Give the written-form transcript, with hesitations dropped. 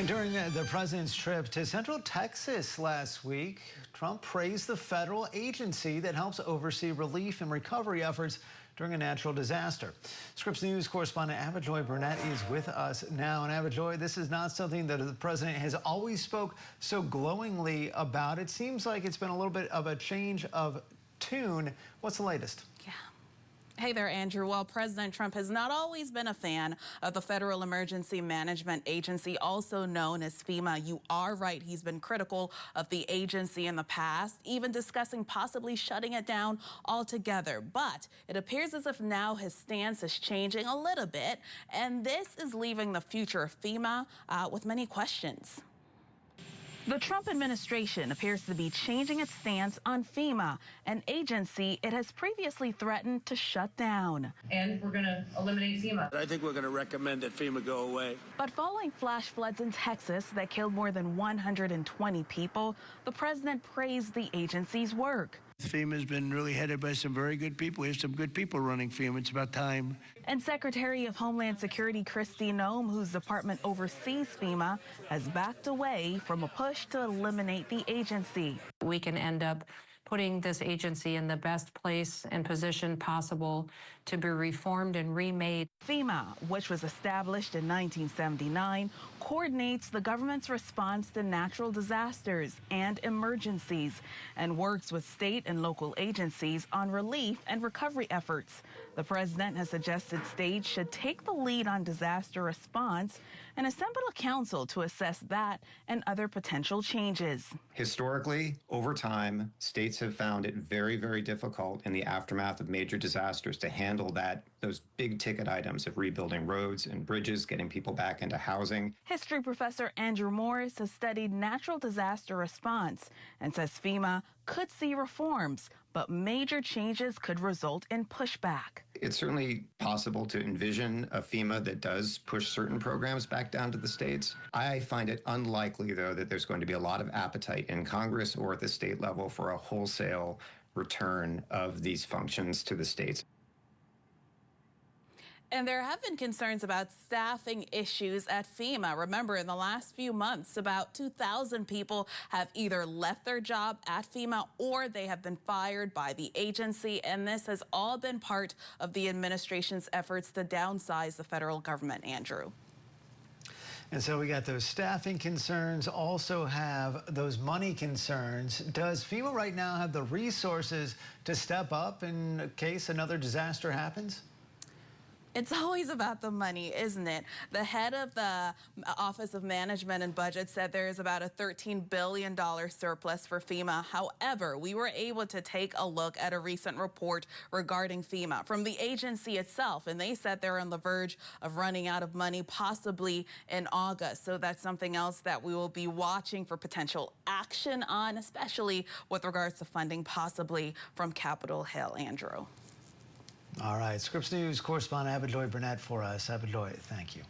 And during the president's trip to Central Texas last week, Trump praised the federal agency that helps oversee relief and recovery efforts during a natural disaster. Scripps News correspondent Abijoy Burnett is with us now. And Abijoy, this is not something that the president has always spoke so glowingly about. It seems like it's been a little bit of a change of tune. What's the latest? Yeah. Hey there, Andrew. Well, President Trump has not always been a fan of the Federal Emergency Management Agency, also known as FEMA. You are right. He's been critical of the agency in the past, even discussing possibly shutting it down altogether. But it appears as if now his stance is changing a little bit, and this is leaving the future of FEMA with many questions. The Trump administration appears to be changing its stance on FEMA, an agency it has previously threatened to shut down. And we're going to eliminate FEMA. I think we're going to recommend that FEMA go away. But following flash floods in Texas that killed more than 120 people, the president praised the agency's work. FEMA's been really headed by some very good people. We have some good people running FEMA. It's about time. And Secretary of Homeland Security Kristi Noem, whose department oversees FEMA, has backed away from a push to eliminate the agency. We can end up putting this agency in the best place and position possible to be reformed and remade. FEMA, which was established in 1979, coordinates the government's response to natural disasters and emergencies and works with state and local agencies on relief and recovery efforts. The president has suggested states should take the lead on disaster response and assemble a council to assess that and other potential changes. Historically, over time, states have found it very, very difficult in the aftermath of major disasters to handle those big ticket items of rebuilding roads and bridges, getting people back into housing. History professor Andrew Morris has studied natural disaster response and says FEMA could see reforms, but major changes could result in pushback. It's certainly possible to envision a FEMA that does push certain programs back down to the states. I find it unlikely, though, that there's going to be a lot of appetite in Congress or at the state level for a wholesale return of these functions to the states. And there have been concerns about staffing issues at FEMA. Remember, in the last few months, about 2,000 people have either left their job at FEMA or they have been fired by the agency. And this has all been part of the administration's efforts to downsize the federal government, Andrew. And so we got those staffing concerns, also have those money concerns. Does FEMA right now have the resources to step up in case another disaster happens? It's always about the money, isn't it? The head of the Office of Management and Budget said there is about a $13 billion surplus for FEMA. However, we were able to take a look at a recent report regarding FEMA from the agency itself, and they said they're on the verge of running out of money, possibly in August. So that's something else that we will be watching for potential action on, especially with regards to funding possibly from Capitol Hill. Andrew. All right, Scripps News correspondent Abijoy Burnett for us. Abijoy, thank you.